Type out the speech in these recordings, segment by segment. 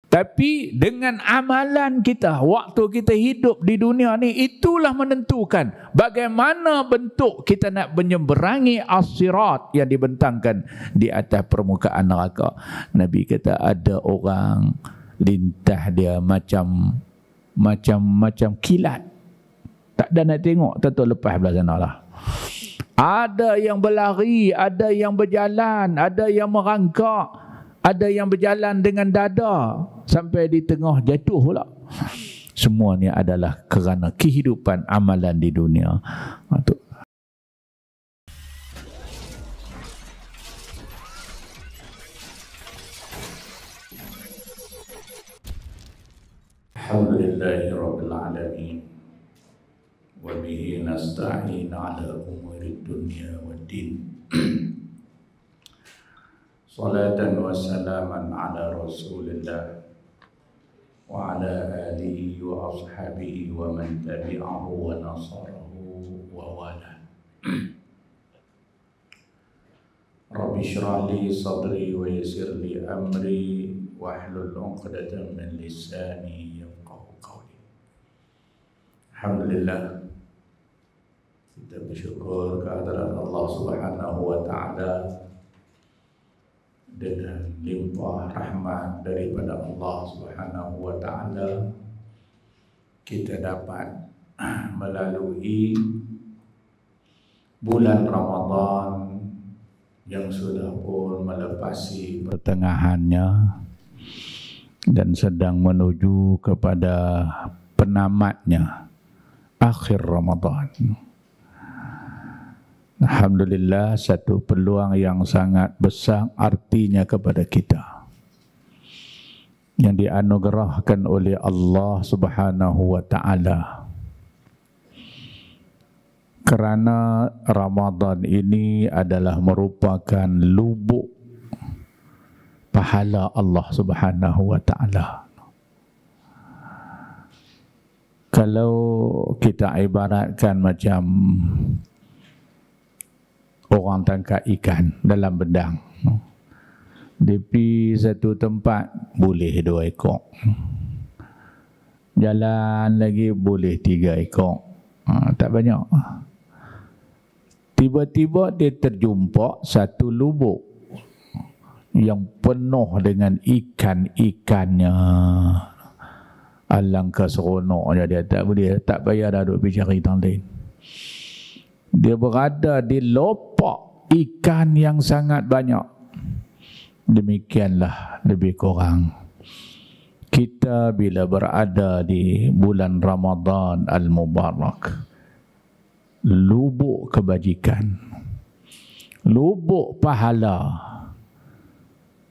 Tapi dengan amalan kita, waktu kita hidup di dunia ni, itulah menentukan bagaimana bentuk kita nak menyeberangi as-sirat yang dibentangkan di atas permukaan neraka. Nabi kata ada orang lintah dia macam kilat. Tak ada nak tengok, tentu lepas belah sana lah. Ada yang berlari, ada yang berjalan, ada yang merangkak, ada yang berjalan dengan dada sampai di tengah jatuh pula. Semua ni adalah kerana kehidupan amalan di dunia. Alhamdulillahirabbil alamin. Wa bihi nasta'in 'ala umuri dunya waddin. Salatan wa salaman 'ala Rasulillah wa 'ala alihi wa ashabihi wa man tabi'ahu wa nasarahu wa wala. Rabbi shrah li sadri wa yassir li amri wahlul 'uqdatam min lisani yafqahu qawli. Alhamdulillah, kita bersyukur kehadirat Allah Subhanahu wa taala dengan limpah rahmat daripada Allah Subhanahu wa taala kita dapat melalui bulan Ramadan yang sudah pun melepasi pertengahannya dan sedang menuju kepada penamatnya akhir Ramadan. Alhamdulillah, satu peluang yang sangat besar artinya kepada kita, yang dianugerahkan oleh Allah Subhanahu wa taala. Kerana Ramadan ini adalah merupakan lubuk pahala Allah Subhanahu wa taala. Kalau kita ibaratkan macam orang tangkap ikan dalam bedang, dia pergi satu tempat boleh 2 ekor, jalan lagi boleh 3 ekor, tak banyak. Tiba-tiba dia terjumpa satu lubuk yang penuh dengan ikan-ikannya. Alangkah seronoknya dia, tak boleh, tak payah dah duk pergi cari tempat lain. Dia berada di lopak ikan yang sangat banyak. Demikianlah lebih kurang kita bila berada di bulan Ramadan Al-Mubarak. Lubuk kebajikan, lubuk pahala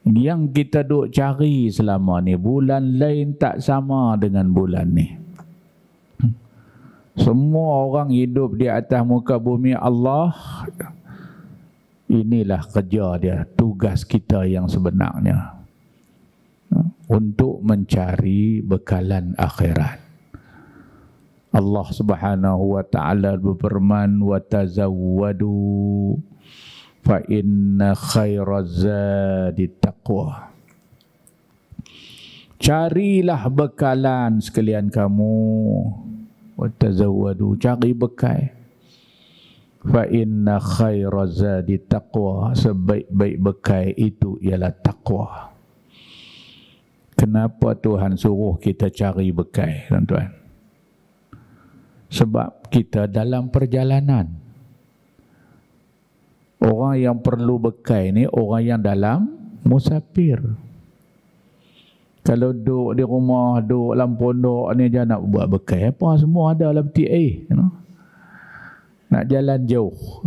yang kita duk cari selama ni. Bulan lain tak sama dengan bulan ni. Semua orang hidup di atas muka bumi Allah, inilah kerja dia, tugas kita yang sebenarnya, untuk mencari bekalan akhirat. Allah Subhanahu wa taala berfirman, wa tazawwadu fa inna khairaz zadi taqwa. Carilah bekalan sekalian kamu, wa tazawwadu, cari bekal. Fa inna khairaz zadi taqwa, sebaik-baik bekal itu ialah takwa. Kenapa Tuhan suruh kita cari bekal, tuan-tuan? Sebab kita dalam perjalanan. Orang yang perlu bekal ni orang yang dalam musafir. Kalau duduk di rumah, duduk dalam pondok ni je nak buat bekal apa, semua ada dalam peti air, nak jalan jauh.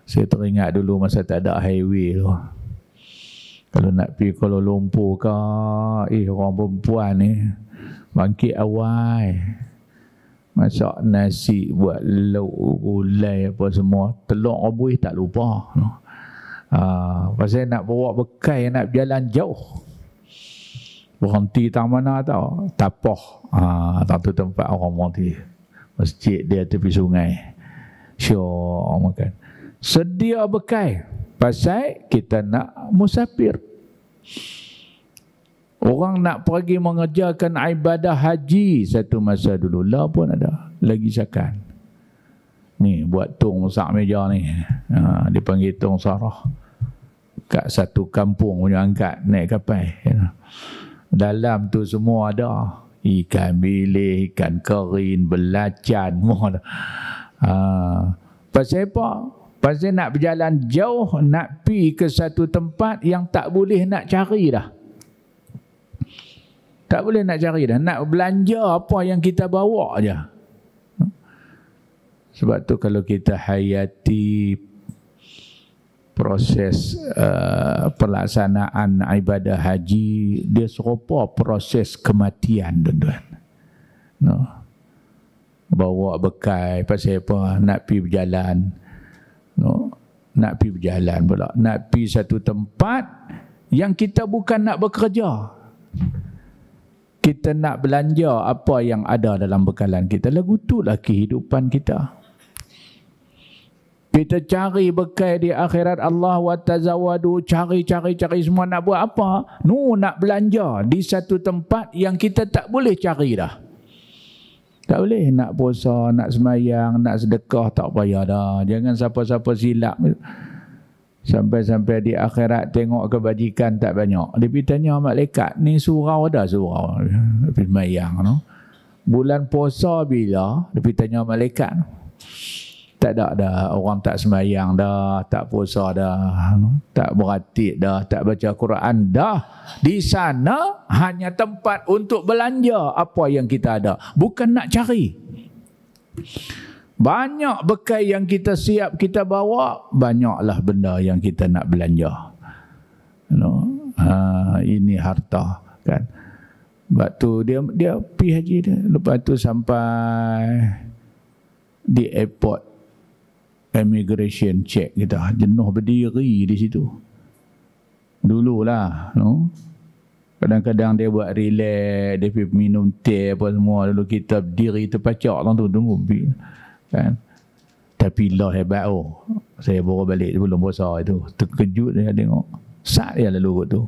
Saya teringat dulu masa tak ada highway tu, kalau nak pergi Kuala Lumpur ke, orang perempuan ni bangkit awal, masak nasi, buat lauk gulai apa semua, telur rebus tak lupa. Pasal nak bawa bekal, nak berjalan jauh, berhenti tak mana tahu, Tapah, satu tempat orang berhenti, masjid dia tepi sungai, syok makan. Sedia bekal pasal kita nak musafir. Orang nak pergi mengerjakan ibadah haji satu masa dulu lah pun ada. Lagi sakan. Ni buat tong masak meja ni. Dipanggil tong sarah. Kat satu kampung punya angkat naik kapal. Dalam tu semua ada. Ikan bilis, ikan kerin, belacan, semua ada. Pasal apa? Pasal nak berjalan jauh, nak pi ke satu tempat yang tak boleh nak cari dah. Tak boleh nak cari dah. Nak belanja apa yang kita bawa aja. Sebab tu kalau kita hayati proses pelaksanaan ibadah haji, dia serupa proses kematian, tuan-tuan. No. Bawa bekal, pasal apa? Nak pergi berjalan. No. Nak pergi berjalan pula. Nak pergi satu tempat yang kita bukan nak bekerja. Kita nak belanja apa yang ada dalam bekalan kita. Lagu itulah kehidupan kita. Kita cari bekal di akhirat Allah wa tazawadu, cari semua nak buat apa? Nak belanja di satu tempat yang kita tak boleh cari dah. Tak boleh nak puasa, nak semayang, nak sedekah, tak payah dah. Jangan siapa-siapa silap. Sampai-sampai di akhirat tengok kebajikan tak banyak. Dia tanya malaikat, ni surau dah surau. Dia semayang. No? Bulan puasa bila? Dia tanya malaikat. Tak ada dah. Orang tak semayang dah, tak puasa dah, tak beratib dah, tak baca Quran dah. Di sana hanya tempat untuk belanja apa yang kita ada. Bukan nak cari. Banyak bekal yang kita siap kita bawa, banyaklah benda yang kita nak belanja. Ini harta kan. Sebab tu dia pergi haji dia. Lepas tu sampai di airport, immigration check kita, jenuh berdiri di situ. Dululah, kadang-kadang dia buat relax, dia pergi minum teh apa semua, lalu kita berdiri terpacak tunggu kan. Tapi lah hebat saya baru balik sebelum puasa itu, terkejut saya tengok sat dia lalu kot tu.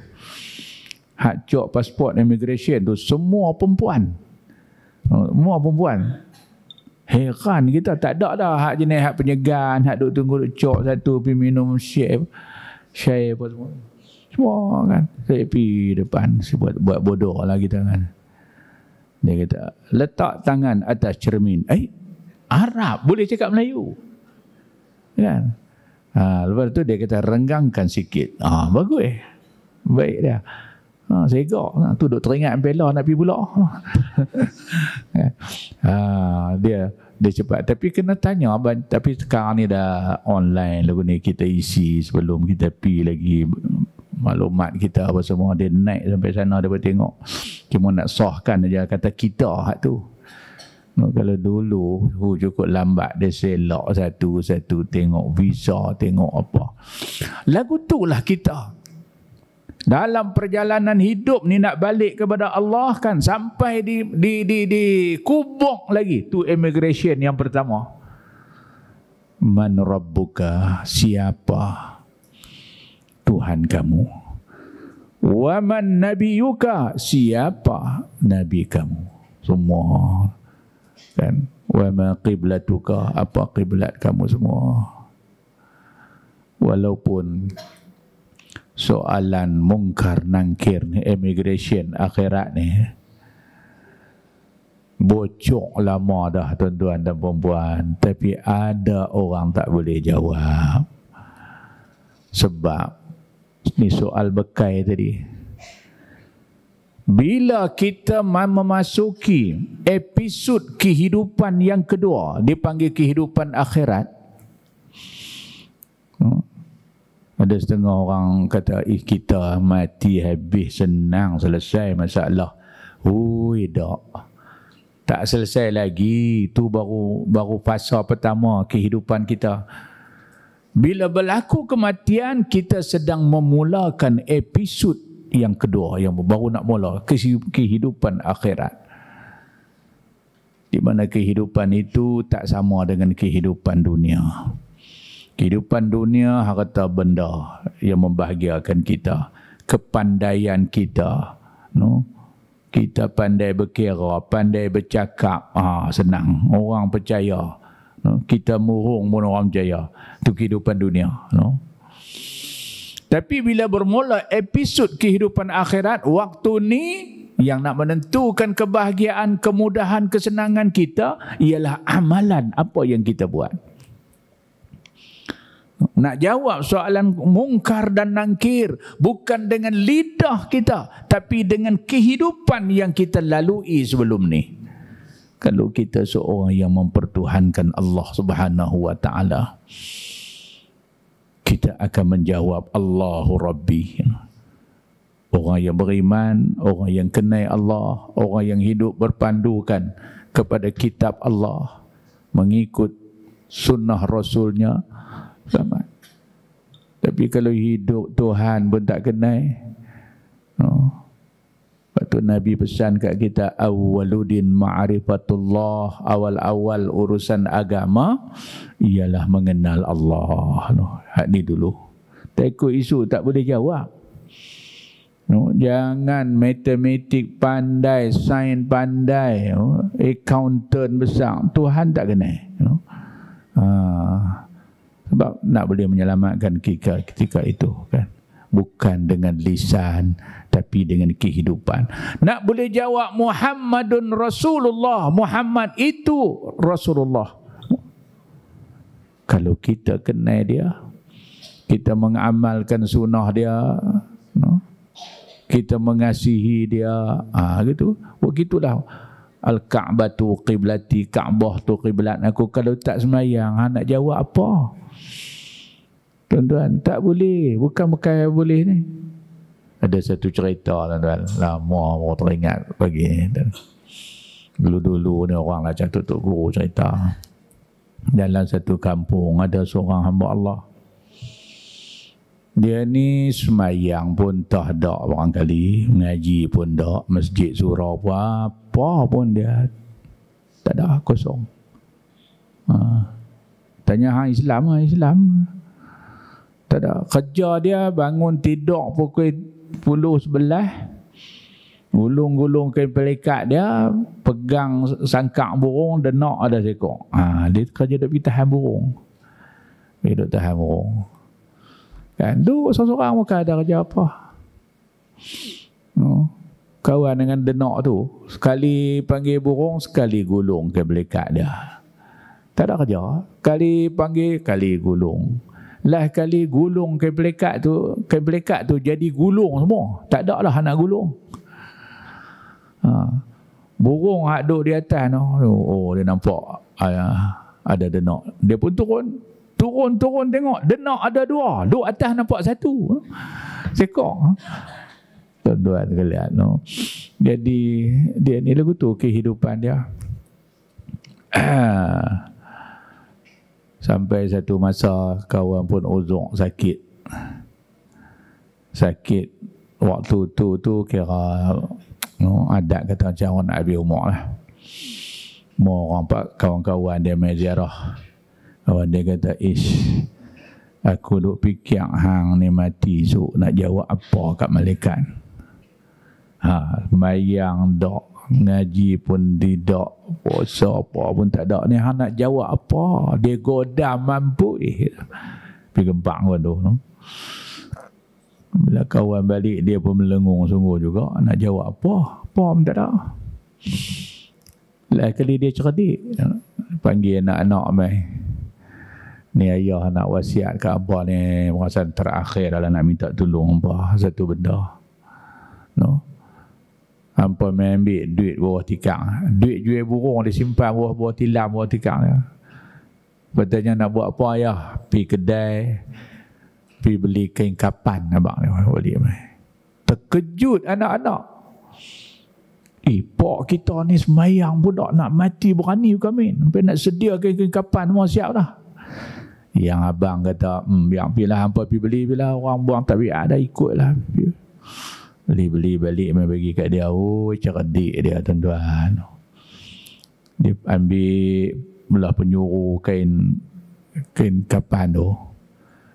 Hak cok pasport immigration tu semua perempuan. Semua perempuan. Heran kita, tak ada dah hak jenis hak penyegan, hak duk tunggu duk cok satu pergi minum share apa semua. Semua kan. Saya pergi depan, buat bodoh lah kita kan. Dia kata, letak tangan atas cermin. Arab boleh cakap Melayu. Kan? Lepas tu dia kata renggangkan sikit. Bagus. Baik dia. Segak. Tu duk teringat Bella nak pergi pula. Dia cepat. Tapi kena tanya. Tapi sekarang ni dah online. Lagu ni kita isi sebelum kita pergi lagi. Maklumat kita apa semua. Dia naik sampai sana. Dia boleh tengok. Cuma nak sahkan aja kata kita hak tu. Kalau dulu cukup lambat dia selok satu-satu tengok visa, tengok apa. Lagu itulah kita. Dalam perjalanan hidup ni nak balik kepada Allah kan, sampai di kubuk lagi. Tu immigration yang pertama. Man rabbuka, siapa Tuhan kamu? Wa man nabiyuka, siapa nabi kamu? Semua kan. Wa ma qiblatuka, apa kiblat kamu semua. Walaupun soalan mungkar nangkir ni, immigration akhirat ni bocok lama dah tuan-tuan dan puan-puan, tapi ada orang tak boleh jawab. Sebab ni soal bekai tadi. Bila kita memasuki episod kehidupan yang kedua, dipanggil kehidupan akhirat. Ada setengah orang kata, kita mati habis senang, selesai masalah. Tak selesai lagi. Itu baru fasa pertama kehidupan kita. Bila berlaku kematian, kita sedang memulakan episod yang kedua, yang baru nak mula, kehidupan akhirat. Di mana kehidupan itu tak sama dengan kehidupan dunia. Kehidupan dunia, harta benda yang membahagiakan kita, kepandaian kita, No? Kita pandai berkira, pandai bercakap, senang. Orang percaya. No? Kita murung pun orang percaya. Itu kehidupan dunia. No? Tapi bila bermula episod kehidupan akhirat, waktu ni yang nak menentukan kebahagiaan, kemudahan, kesenangan kita ialah amalan apa yang kita buat. Nak jawab soalan mungkar dan nangkir bukan dengan lidah kita, tapi dengan kehidupan yang kita lalui sebelum ni. Kalau kita seorang yang mempertuhankan Allah Subhanahu wa taala, kita akan menjawab Allahu Rabbi. Orang yang beriman, orang yang kenal Allah, orang yang hidup berpandukan kepada kitab Allah, mengikut sunnah Rasulnya, selamat. Tapi kalau hidup Tuhan pun tak kenal, lepas tu Nabi pesan kat kita, awwaludin ma'rifatullah, awal-awal urusan agama ialah mengenal Allah. Hak ni dulu. Takut isu tak boleh jawab. Jangan matematik pandai, sains pandai, accountant besar, Tuhan tak kenal. Sebab nak boleh menyelamatkan kita ketika itu kan, bukan dengan lisan tapi dengan kehidupan. Nak boleh jawab Muhammadun Rasulullah, Muhammad itu Rasulullah. Kalau kita kenal dia, kita mengamalkan sunnah dia, kita mengasihi dia, gitu. Begitulah. Al-Ka'batu qiblati, Kaabah tu qiblat aku. Kalau tak semayang, nak jawab apa? Tuan-tuan, tak boleh. Bukan boleh ni. Ada satu cerita, tuan-tuan. Lama orang teringat pagi ni. Dulu-dulu ni orang lah Tok Guru cerita. Dalam satu kampung ada seorang hamba Allah. Dia ni semayang pun tak ada barangkali, mengaji pun tak, masjid surau pun apa pun dia tak ada, kosong. Tanya hang Islam. Tak ada. Kerja dia bangun tidur pukul 10-11, gulung-gulung kain pelikat dia, pegang sangkak burung, denak ada seekor. Dia kerja duk pergi tahan burung. Dia duk tahan burung. Kan, duduk seorang-seorang muka ada kerja apa. Kawan dengan denak tu, sekali panggil burung, sekali gulung ke belikat dia. Tak ada kerja. Kali panggil, kali gulung. Lah kali gulung ke belikat tu jadi gulung semua. Tak ada lah nak gulung. Burung hak duduk di atas tu, dia nampak ada denak. Dia pun turun tengok, denak ada dua, duduk atas nampak satu, sekor. Tuan-tuan lihat, jadi dia ni lagu tu kehidupan dia. Sampai satu masa kawan pun uzur sakit waktu tu kira adat kata macam orang nak habis umur lah. Orang kawan-kawan dia main ziarah. Kawan dia kata, aku duk fikir hang ni mati esok nak jawab apa kat malaikat. Mayang tak, ngaji pun tidak, puasa apa pun tak ada. Ni hang nak jawab apa? Dia godam mampu. Pergi gempak pun tu. Bila kawan balik, dia pun melengung sungguh juga. Nak jawab apa? Apa pun tak ada. Lain kali dia cerdik. Panggil anak-anak mai. Ni ayah nak wasiat ke abah ni, perasaan terakhir dalam nak minta tolong abah satu benda. Hampa main ambil duit bawah tikar. Duit jual burung dia simpan bawah tilam, bawah tikar dia. Bertanya nak buat apa ayah? Pergi kedai, pergi beli kain kapan abang ni balik mai. Terkejut anak-anak. Pak kita ni semayang budak nak mati berani kami. Sampai nak sedia kain kapan semua siap dah. Yang abang kata, biar pilah hampa pergi beli, bila orang buang tabiat dah ikutlah. Beli balik mai bagi kat dia. Cerdik dia tuan-tuan. Dia ambil belah penyuruh kain kapan tu.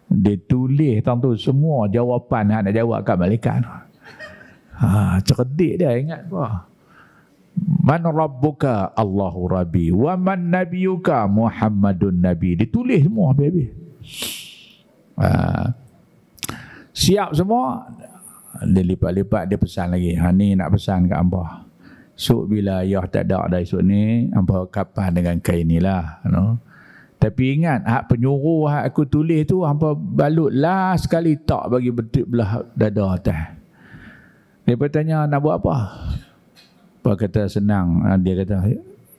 Dia tulis tang tu semua jawapan nak jawab kat malaikat. Cerdik dia, ingat apa? Man rabbuka? Allahu rabbi. Wa man nabiyuka? Muhammadun nabi. Ditulis semua habis-habis. Siap semua. Dia lipat-lipat, dia pesan lagi. Ni nak pesan kat hangpa. So bila ayah tak ada dah esok ni, hangpa kapan dengan kain ni lah. Tapi ingat, hak penyuruh hak aku tulis tu, hangpa balut last sekali tak bagi betul belah dada atas. Dia bertanya, nak buat apa? Apa kata senang. Dia kata,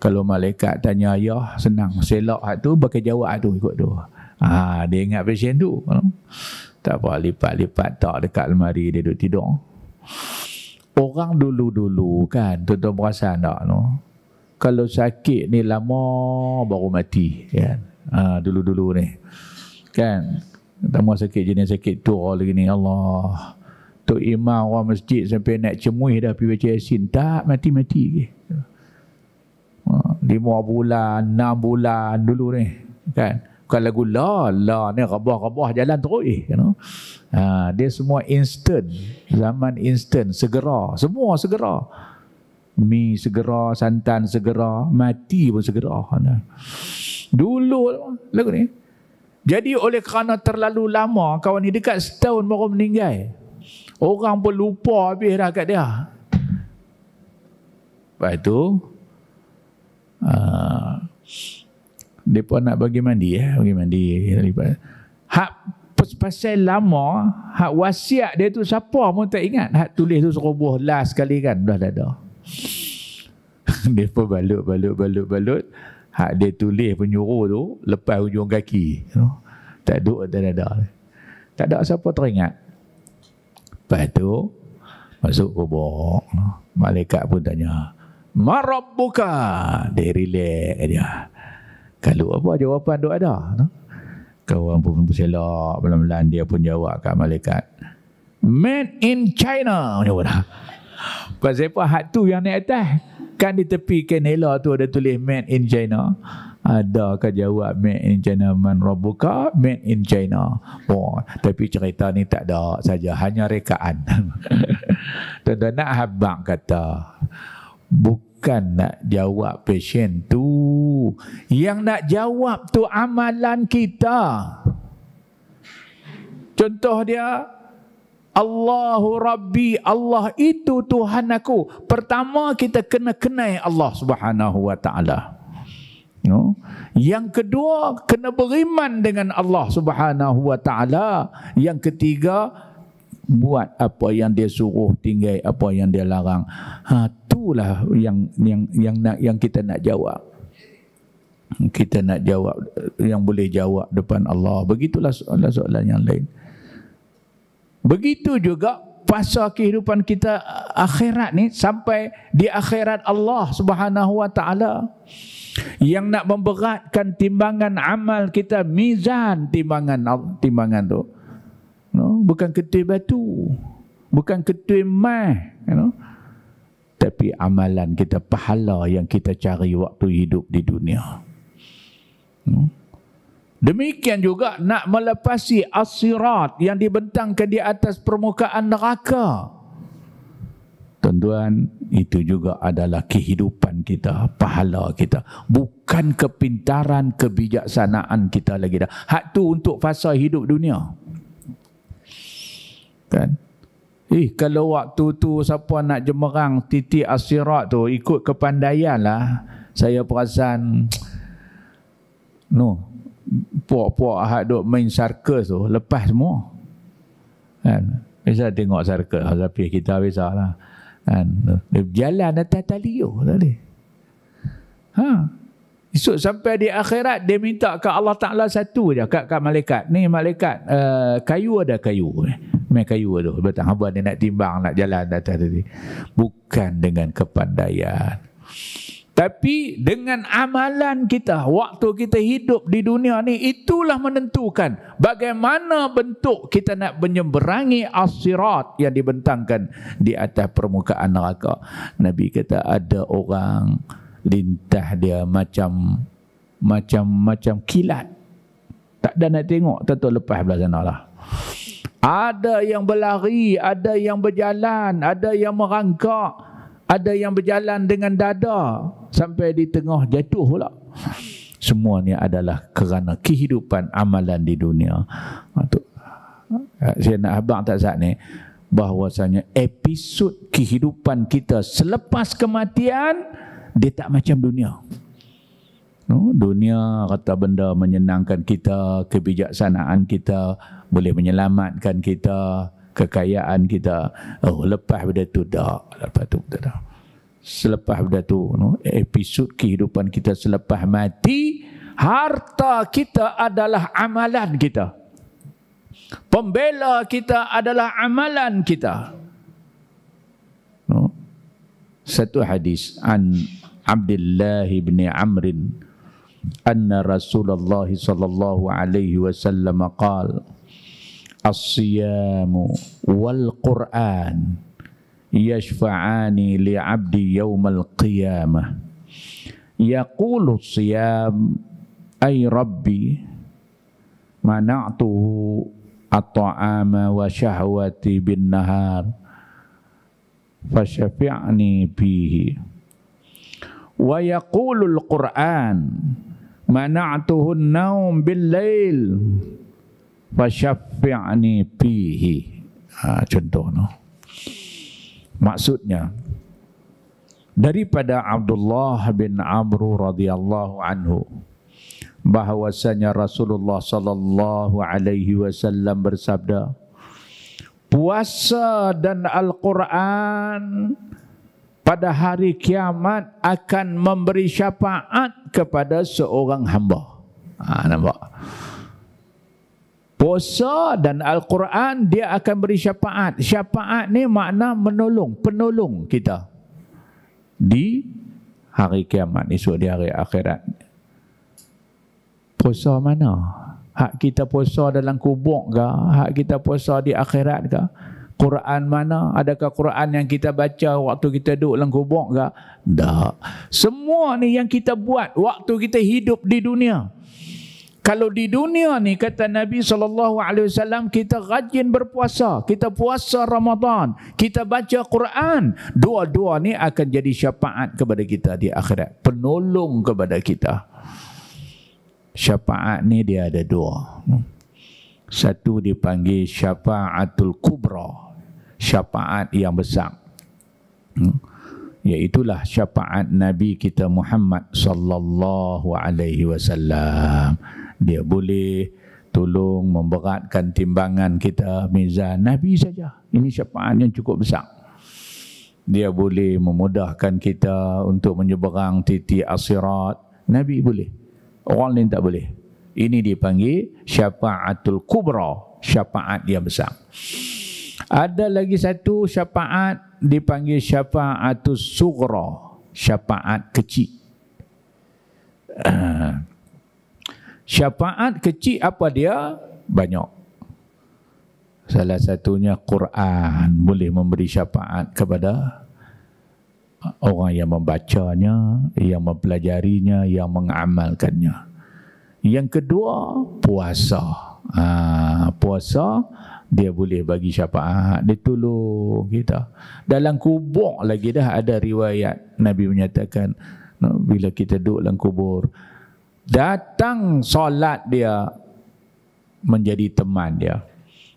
kalau malaikat tanya ayah, senang. Selak hak tu, pakai jawab tu, ikut tu. Dia ingat pasien tu. Tak apa, lipat-lipat tak dekat lemari, dia duduk tidur. Orang dulu-dulu kan, tuan-tuan perasan tak? Kalau sakit ni lama baru mati. Kan? Dulu-dulu ni. Kan? Tambah sakit jenis sakit tua lagi ni. Allah. Tok imam orang masjid sampai nak cemuih dah pergi baca Yasin. Tak, mati-mati. 5 bulan, 6 bulan dulu ni. Kan? Bukan lagu la ni rabah-rabah jalan terus. Dia semua instant. Zaman instant, segera. Semua segera. Mi segera, santan segera, mati pun segera. Dulu lagu ni. Jadi oleh kerana terlalu lama, kawan ni dekat setahun baru meninggal. Orang pun lupa habis dah kat dia. Lepas tu, dia pun nak bagi mandi. Bagi mandi. Hak pasal lama, hak wasiat dia tu siapa pun tak ingat. Hak tulis tu seroboh last sekali kan, dah ada. Dia pun balut. Hak dia tulis penyuruh tu lepas hujung kaki. Tak ada. Tak ada siapa teringat. Lepas tu masuk kubur. Malaikat pun tanya, "Marabbuka?" Dia relax dia. Kalau apa jawapan tu ada. Kawan pun berselak pelan-pelan, dia pun jawab kat malaikat, "Made in China." Pasal apa hak tu yang naik atas? Kan di tepi kanela tu ada tulis made in China. Adakah jawab made in China? Man rabbuka? Made in China. Tapi cerita ni tak ada saja, hanya rekaan. Tuan-tuan nak habang kata, bukan nak jawab pasien tu. Yang nak jawab tu amalan kita. Contoh dia, Allahu Rabbi, Allah itu Tuhan aku. Pertama kita kena kenal Allah Subhanahu wa taala. Yang kedua kena beriman dengan Allah Subhanahu wa taala. Yang ketiga buat apa yang dia suruh, tinggal apa yang dia larang. Itulah yang kita nak jawab. Kita nak jawab yang boleh jawab depan Allah. Begitulah soalan-soalan yang lain. Begitu juga fasa kehidupan kita akhirat ni, sampai di akhirat Allah Subhanahu wa taala. Yang nak memberatkan timbangan amal kita, mizan timbangan tu. Bukan ketui batu, bukan ketui mah, tapi amalan kita, pahala yang kita cari waktu hidup di dunia. Demikian juga nak melepasi as-sirat yang dibentangkan di atas permukaan neraka. Tuan-tuan, itu juga adalah kehidupan kita, pahala kita. Bukan kepintaran, kebijaksanaan kita lagi dah. Hak tu untuk fasa hidup dunia. Kan? Kalau waktu tu siapa nak jemerang titik as-sirat tu, ikut kepandaian lah. Saya perasan, puak-puak hak duk main sarkas tu, lepas semua. Kan? Biasa tengok sarkas, tapi kita biasa lah. Kan? Jalan atas tali tu tadi. Esok sampai di akhirat, dia minta ke Allah Ta'ala satu je, kat malaikat. Ni malaikat, kayu ada kayu. Main kayu tu. Betul, hamba dia nak timbang, nak jalan atas tadi. Bukan dengan kepandaian. Tapi dengan amalan kita, waktu kita hidup di dunia ni, itulah menentukan bagaimana bentuk kita nak menyeberangi as-sirat yang dibentangkan di atas permukaan neraka. Nabi kata ada orang lintah dia macam kilat. Tak ada nak tengok, tentu lepas belah sana lah. Ada yang berlari, ada yang berjalan, ada yang merangkak, ada yang berjalan dengan dada sampai di tengah jatuh pula. Semua ni adalah kerana kehidupan amalan di dunia. Saya nak abang tak saat ni, bahawasanya episod kehidupan kita selepas kematian dia tak macam dunia. Dunia kata benda menyenangkan kita, kebijaksanaan kita, boleh menyelamatkan kita, kekayaan kita. Lepas benda tu dah. Selepas benda tu, episod kehidupan kita selepas mati, harta kita adalah amalan kita. Pembela kita adalah amalan kita. Satu hadis an Abdullah bin Amr anna Rasulullah sallallahu alaihi wasallam qala as-siyamu wal Qur'an yashfa'ani li'abdi yawmal qiyamah yaqulu as-siyam ay rabbi mana'tuhu at-ta'ama wa syahwati bin nahar fasyafi'ni fihi wa yaqulul Qur'an mana'tuhu an-naum bil-lail fasyafi'ni fihi. Contoh maksudnya daripada Abdullah bin Amr radhiyallahu anhu bahawasanya Rasulullah sallallahu alaihi wasallam bersabda, puasa dan Al-Quran pada hari kiamat akan memberi syafaat kepada seorang hamba. Nampak? Puasa dan Al-Quran dia akan beri syafaat. Syafaat ni makna menolong, penolong kita di hari kiamat, esok di hari akhirat. Puasa mana? Hak kita puasa dalam kubur ke? Hak kita puasa di akhirat ke? Quran mana? Adakah Quran yang kita baca waktu kita duduk dalam kubur ke? Tak. Semua ni yang kita buat waktu kita hidup di dunia. Kalau di dunia ni kata Nabi SAW, kita rajin berpuasa, kita puasa Ramadan, kita baca Quran, dua-dua ni akan jadi syafaat kepada kita di akhirat, penolong kepada kita. Syafaat ni dia ada dua. Satu dipanggil syafaatul kubra, syafaat yang besar. Iaitulah syafaat Nabi kita Muhammad sallallahu alaihi wasallam. Dia boleh tolong memberatkan timbangan kita, mizan Nabi saja. Ini syafaat yang cukup besar. Dia boleh memudahkan kita untuk menyeberang titik as-sirat. Nabi boleh. Orang lain tak boleh. Ini dipanggil syafaatul kubra, syafaat yang besar. Ada lagi satu syafaat dipanggil syafaatul sughra, syafaat kecil. Syafaat kecil apa dia? Banyak. Salah satunya Quran boleh memberi syafaat kepada orang yang membacanya, yang mempelajarinya, yang mengamalkannya. Yang kedua, puasa. Puasa dia boleh bagi syafaat, dia tolong kita. Dalam kubur lagi dah ada riwayat Nabi menyatakan, bila kita duduk dalam kubur, datang solat dia menjadi teman dia.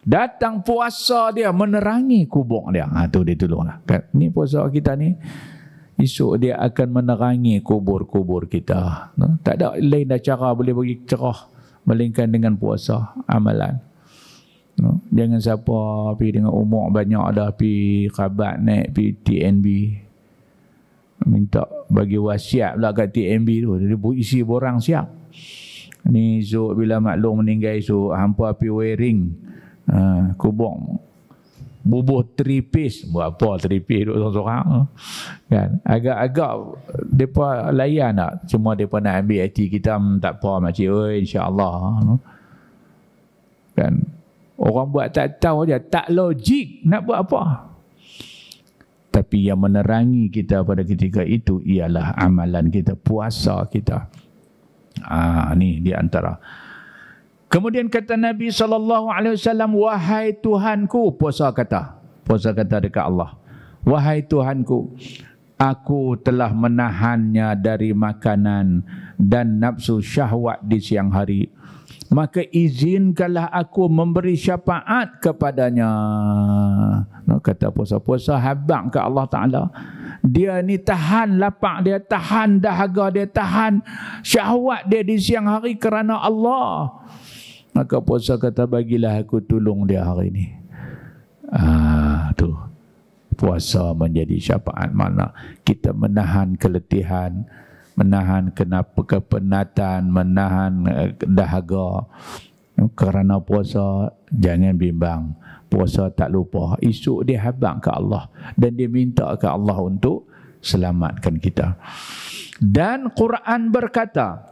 Datang puasa dia menerangi kubur dia. Tu dia tolonglah. Ni puasa kita ni, esok dia akan menerangi kubur-kubur kita. Tak ada lain dah cara boleh bagi cerah melainkan dengan puasa, amalan. Jangan siapa pergi dengan umur banyak dah pergi khabat naik pergi TNB. Minta bagi wasiat pula kat TNB tu. Dia isi borang siap. Ni esok bila maklum meninggal esok, hampa pergi wearing kubur. Bubuh 3 piece. Buat apa 3 piece duduk seorang-seorang kan? Agak-agak mereka layan tak? Cuma mereka nak ambil hati kita, tak apa makcik, insyaAllah kan? Orang buat tak tahu je, tak logik nak buat apa. Tapi yang menerangi kita pada ketika itu ialah amalan kita, puasa kita. Ni di antara Kemudian kata Nabi SAW, wahai Tuhanku, puasa kata dekat Allah, wahai Tuhanku, aku telah menahannya dari makanan dan nafsu syahwat di siang hari. Maka izinkanlah aku memberi syafaat kepadanya. Kata puasa habaq ke Allah Ta'ala. Dia ni tahan lapar dia, tahan dahaga dia, tahan syahwat dia di siang hari kerana Allah. Maka puasa kata, bagilah aku tolong dia hari ini. Tu puasa menjadi syafaat. Mana kita menahan keletihan, menahan kepenatan, menahan dahaga. Kerana puasa, jangan bimbang. Puasa tak lupa, esok dia habaq ke Allah dan dia minta ke Allah untuk selamatkan kita. Dan Quran berkata,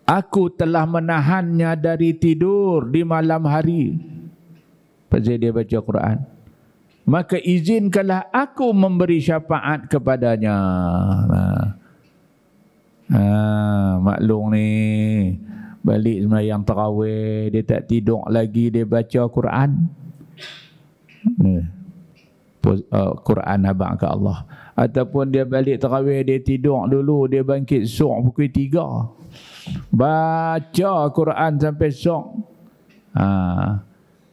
aku telah menahannya dari tidur di malam hari. Pasal dia baca Quran. Maka izinkanlah aku memberi syafaat kepadanya. Maklum ni, balik sembahyang tarawih, dia tak tidur lagi, dia baca Quran. Quran habaq ke Allah. Ataupun dia balik tarawih, dia tidur dulu, dia bangkit esok pukul 3. Baca Quran sampai esok.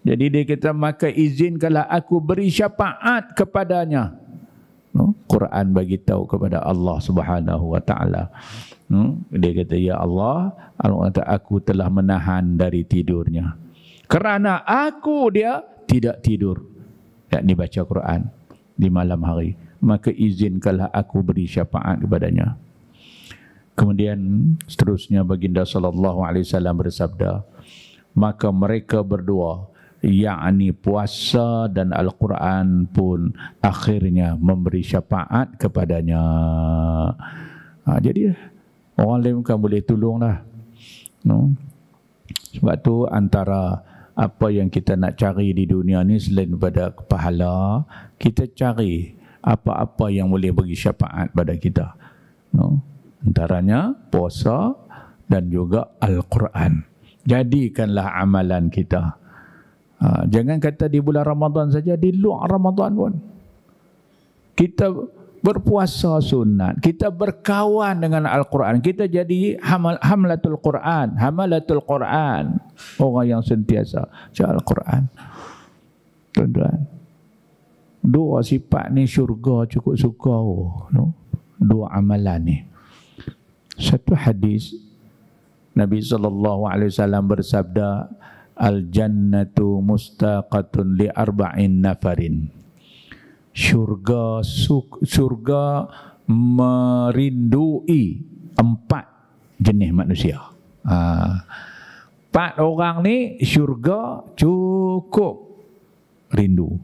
Jadi dia kata, maka izinkanlah aku beri syafaat kepadanya. Quran bagi tahu kepada Allah Subhanahu wa taala. Dia kata, ya Allah, aku telah menahan dari tidurnya. Kerana dia tidak tidur, yakni baca Quran di malam hari. Maka izinkanlah aku beri syafaat kepadanya. Kemudian seterusnya baginda sallallahu alaihi wasallam bersabda, maka mereka berdua, yakni puasa dan Al-Quran pun akhirnya memberi syafaat kepadanya. Jadi orang lain bukan boleh tolonglah. Sebab tu antara apa yang kita nak cari di dunia ni selain daripada pahala, kita cari apa-apa yang boleh bagi syafaat pada kita. Antaranya puasa dan juga Al-Quran. Jadikanlah amalan kita. Jangan kata di bulan Ramadan saja, di luar Ramadan pun kita berpuasa sunat, kita berkawan dengan Al-Quran, kita jadi hamlatul Quran, orang yang sentiasa baca Al-Quran. Tuan-tuan, dua sifat ni syurga cukup suka. Dua amalan ni. Satu hadis Nabi SAW bersabda, al-jannatu mustaqatun li arba'in nafarin. Syurga merindui 4 jenis manusia. 4 orang ni syurga cukup rindu.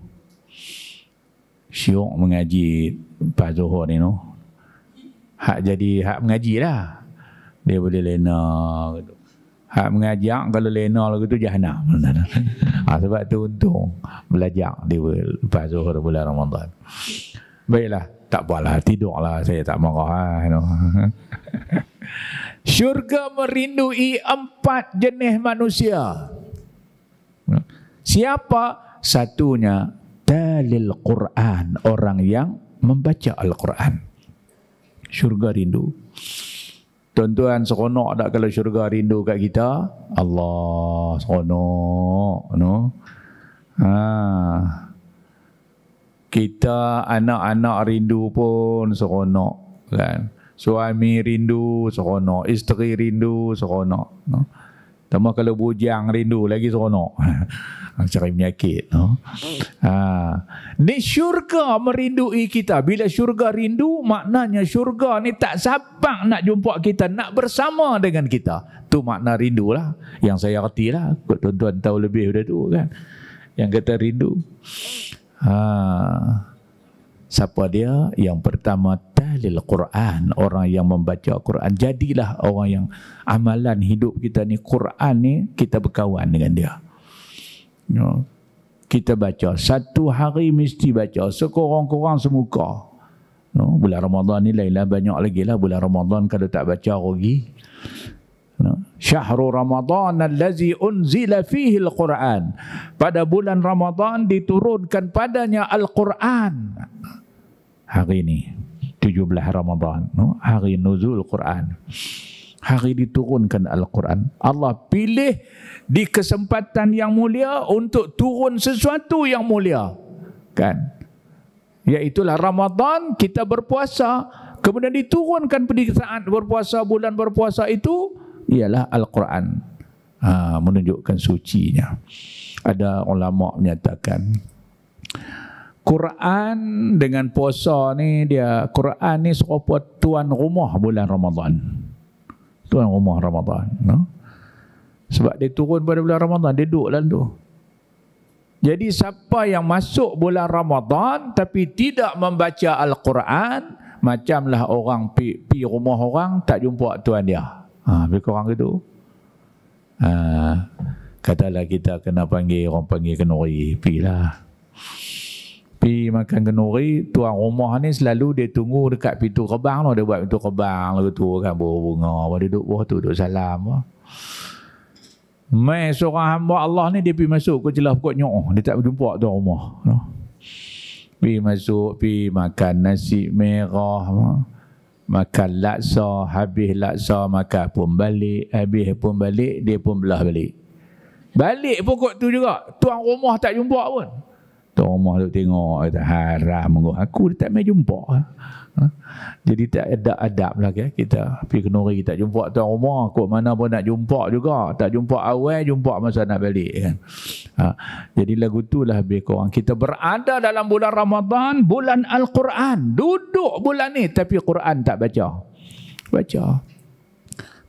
Syok mengaji Pak Zuhur ni hak mengaji lah. Dia boleh lena gitu. Hak mengajak kalau lena lagu tu jahanam. Sebab tu untung belajar dia lepas Zuhur bulan Ramadan. Baiklah, tak apalah, tidurlah, saya tak marah. Syurga merindui 4 jenis manusia. Siapa? Satunya talil Quran, orang yang membaca Al-Quran. Syurga rindu. Tuan-tuan, seronok tak kalau syurga rindu kat kita? Allah, seronok. Kita anak-anak rindu pun seronok, kan? Suami rindu seronok, isteri rindu seronok. Tambah kalau bujang rindu lagi seronok. Cari penyakit. Ni syurga merindui kita. Bila syurga rindu, maknanya syurga ni tak sabar nak jumpa kita, nak bersama dengan kita. Tu makna rindu lah. Yang saya erti lah. Tuan-tuan tahu lebih dah tu kan. Yang kata rindu. Siapa dia? Yang pertama, talil Quran, orang yang membaca Quran. Jadilah orang yang amalan hidup kita ni, Quran ni, kita berkawan dengan dia. Kita baca, satu hari mesti baca, sekurang-kurang semuka. Bulan Ramadan ni lainlah, banyak lagi lah. Bulan Ramadan kalau tak baca rugi. Syahrul Ramadan allazi unzila fihi al-Quran. Pada bulan Ramadan diturunkan padanya Al-Quran. Hari ini 17 Ramadan, hari nuzul Quran. Hari diturunkan Al-Quran. Allah pilih di kesempatan yang mulia untuk turun sesuatu yang mulia. Kan? Iaitulah Ramadan, kita berpuasa. Kemudian diturunkan pada saat berpuasa, bulan berpuasa itu ialah Al-Quran. Menunjukkan sucinya. Ada ulama menyatakan Quran dengan puasa ni Quran ni serupa tuan rumah bulan Ramadan. Tuan rumah Ramadan, sebab dia turun pada bulan Ramadan, dia duduk dalam tu. Jadi siapa yang masuk bulan Ramadan tapi tidak membaca Al-Quran, macamlah orang pi rumah orang tak jumpa tuan dia. Lebih kurang gitu. Katalah kita kena panggil, orang panggil kenuri, pilah. Pi makan kenuri, tuan rumah ni selalu dia tunggu dekat pintu kebang lah. Dia buat pintu kebang lalu tu kan, bunga, dia duduk bawah tu, duduk salam. Mai seorang hamba Allah ni dia pergi masuk ke celah pokok nyok, dia tak berjumpa tuan rumah. Pi masuk, pi makan nasi merah, makan laksa, habis laksa makan pun balik, habis pun balik, dia pun belah balik. Balik pokok tu juga, tuan rumah tak jumpa pun. Tuan rumah duk tengok, kata haram aku dia tak mai jumpa. Jadi tak ada adab lah kita. Pergi kenuri kita jumpa tuan rumah, kok mana pun nak jumpa juga. Tak jumpa awal, jumpa masa nak balik kan. Jadi lagu tu lah lebih kurang. Kita berada dalam bulan Ramadan, bulan Al-Quran. Duduk bulan ni tapi Quran tak baca. Baca.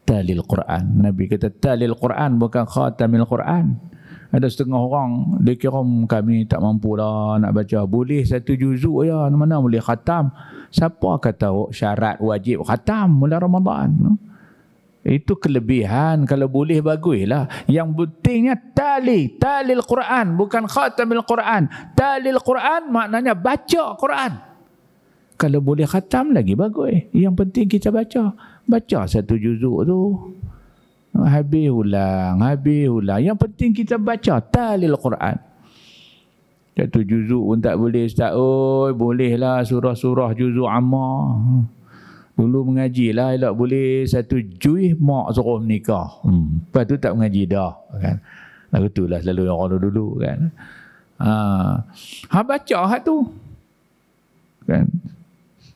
Talil Quran. Nabi kata talil Quran bukan khatamil Quran. Ada setengah orang dia kira kami tak mampu lah nak baca. Boleh satu juzuk ya, mana boleh khatam. Siapa kata syarat wajib khatam bulan Ramadan? Itu kelebihan. Kalau boleh baguslah. Yang pentingnya talil Quran, bukan khatamil Quran. Talil Quran maknanya baca Quran. Kalau boleh khatam lagi bagus. Yang penting kita baca. Baca satu juzuk tu. Habis ulang. Yang penting kita baca talil Quran. Satu juzuk pun tak boleh, Ustaz. Bolehlah surah-surah juzuk ammah. Dulu mengaji lah, elok boleh satu juz mak suruh menikah. Lepas tu tak mengaji dah. Kan? Lagu tu lah selalu orang dulu kan. Baca tu. Kan?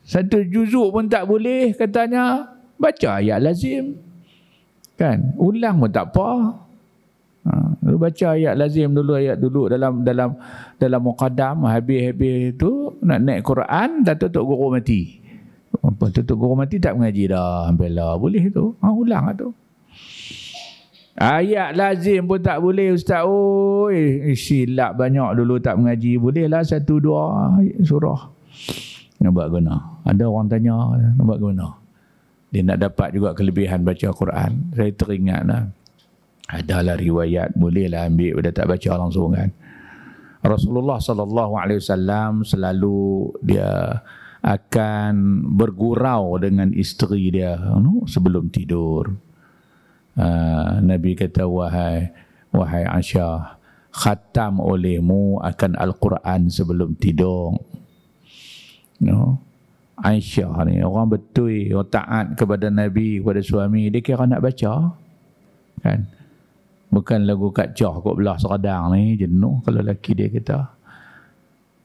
Satu juzuk pun tak boleh katanya. Baca ayat lazim. Kan, ulang pun tak apa. Baca ayat lazim dulu, ayat dulu dalam muqaddam, habis tu nak naik Quran, Datuk Guru mati. Apa Datuk Guru mati tak mengaji dah, hampirlah boleh tu. Ulang tu. Ayat lazim pun tak boleh, Ustaz. Silap banyak dulu tak mengaji. Bolehlah satu dua surah. Nak buat guna. Ada orang tanya, nak buat guna. Dia nak dapat juga kelebihan baca Quran. Saya teringat lah. Adalah riwayat, bolehlah ambil, dah tak baca langsung kan. Rasulullah SAW selalu dia akan bergurau dengan isteri dia sebelum tidur. Nabi kata, wahai Aisyah, khatam olehmu akan Al-Quran sebelum tidur. Aisyah ni orang betul, orang taat kepada Nabi, kepada suami, dia kira nak baca kan. Bukan lagu Kak Choh kok belah seradang ni, jenuh kalau lelaki dia kata.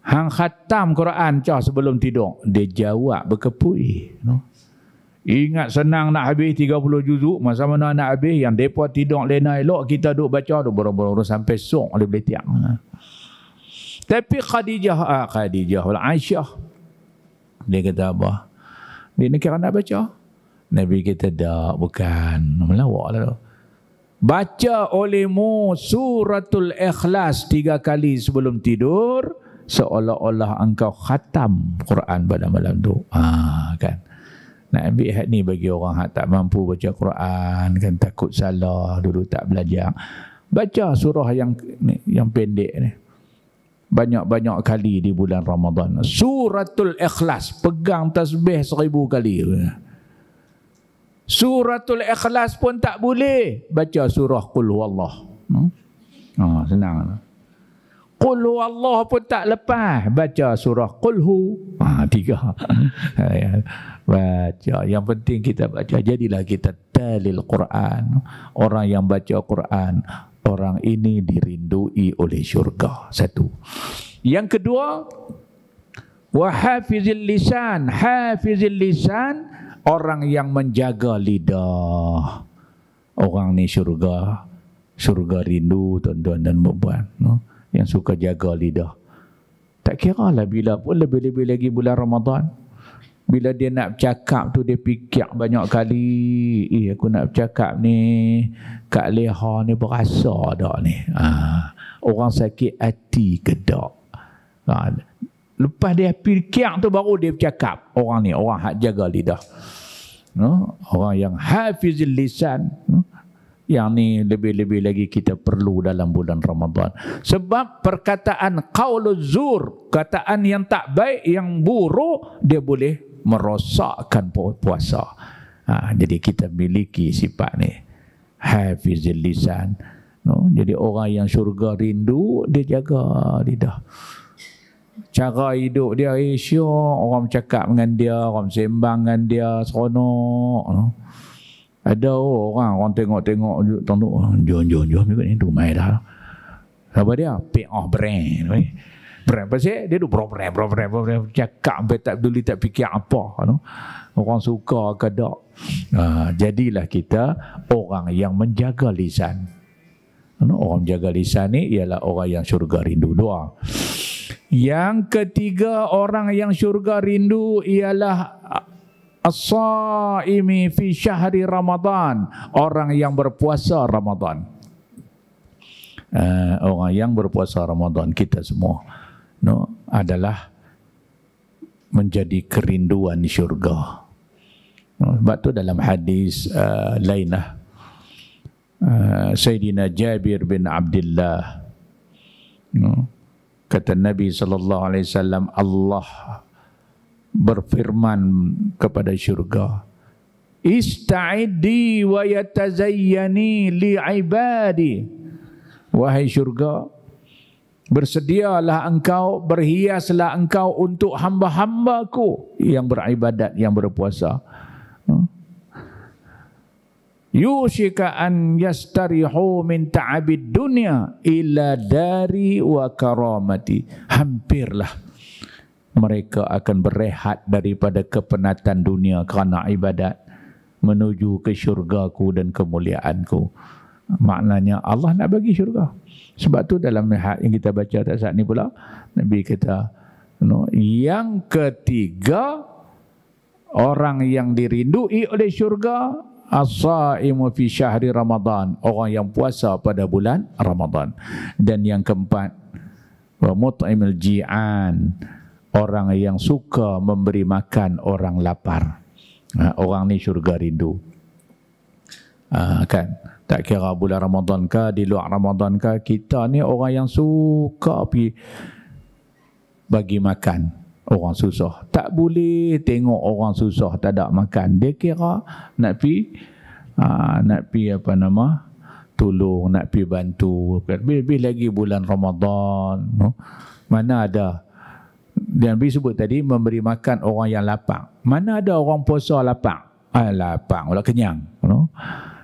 Hang khatam Quran Choh sebelum tidur. Dia jawab berkepui. Ingat senang nak habis 30 juzuk, masa mana nak habis, yang mereka tidur lena elok, kita duduk baca tu baru-baru sampai sok dia boleh tiang. Tapi Khadijah Aisyah, dia kata apa? Dia nak kira nak baca? Nabi kata tak, bukan. Melawak lah tu. Baca olehmu suratul Ikhlas 3 kali sebelum tidur, seolah-olah engkau khatam Quran pada malam tu. Kan? Nak ambil hak ni bagi orang hak tak mampu baca Quran, kan takut salah, dulu tak belajar. Baca surah yang pendek ni. Banyak-banyak kali di bulan Ramadan. Suratul Ikhlas, pegang tasbih 1000 kali. Suratul Ikhlas pun tak boleh. Baca surah Qul Huwallah. Senang. Qul Huwallah pun tak lepas. Baca surah Qul Hu. 3. Baca. Yang penting kita baca. Jadilah kita talil Quran. Orang yang baca Quran, orang ini dirindui oleh syurga. 1. Yang kedua, wa hafizil lisan. Hafizil lisan, orang yang menjaga lidah. Orang ni syurga. Syurga rindu tuan-tuan dan puan-puan, yang suka jaga lidah. Tak kira lah bila pun, lebih-lebih lagi bulan Ramadan. Bila dia nak bercakap tu, dia fikir banyak kali. Aku nak bercakap ni, Kak Leha ni berasa tak ni? Orang sakit hati ke tak? Lepas dia fikir tu, baru dia bercakap. Orang ni, orang hak jaga lidah. Orang yang hafizil lisan. Yang ni lebih-lebih lagi kita perlu dalam bulan Ramadan. Sebab perkataan qauluz zur, kataan yang tak baik, yang buruk, dia boleh merosakkan puasa. Jadi kita miliki sifat ni, hafizil lisan. Jadi orang yang syurga rindu, dia jaga lidah. Cara hidup dia syok, orang bercakap dengan dia, orang sembang dengan dia, seronok. Ada orang tengok-tengok jom ikut ni tu mai dah. Apa dia? Brand. Brand pasal dia tu brand cakap sampai tak peduli, tak fikir apa. Orang suka ke tak. Jadilah kita orang yang menjaga lisan. Orang menjaga lisan ni ialah orang yang syurga rindu. 2. Yang ketiga, orang yang syurga rindu ialah as-saimi fi syahri Ramadan, orang yang berpuasa Ramadan. Orang yang berpuasa Ramadan, kita semua adalah menjadi kerinduan syurga. Sebab tu dalam hadis lainlah, Sayyidina Jabir bin Abdullah, kata Nabi SAW, Allah berfirman kepada syurga, ista'iddi wa yatazayyani li'ibadi. Wahai syurga, bersedialah engkau, berhiaslah engkau untuk hamba-hambaku yang beribadat, yang berpuasa. Yushika an yastarihu min ta'abid dunya ila dari wa karamati. Hampirlah mereka akan berehat daripada kepenatan dunia kerana ibadat, menuju ke syurgaku dan kemuliaanku. Maknanya Allah nak bagi syurga. Sebab tu dalam ayat yang kita baca saat ni pula, Nabi kata, yang ketiga, orang yang dirindui oleh syurga, as-saimu fi syahri Ramadan, orang yang puasa pada bulan Ramadan. Dan yang keempat, wa mut'imul ji'an, orang yang suka memberi makan orang lapar. Orang ni syurga rindu. Kan, tak kira bulan Ramadan ke, di luar Ramadan ke, kita ni orang yang suka pergi bagi makan orang susah. Tak boleh tengok orang susah tak ada makan. Dia kira nak pi tolong, nak pi bantu. Lebih lagi bulan Ramadan, mana ada. Dan Nabi sebut tadi memberi makan orang yang lapar. Mana ada orang puasa lapar? Lapar, orang kenyang.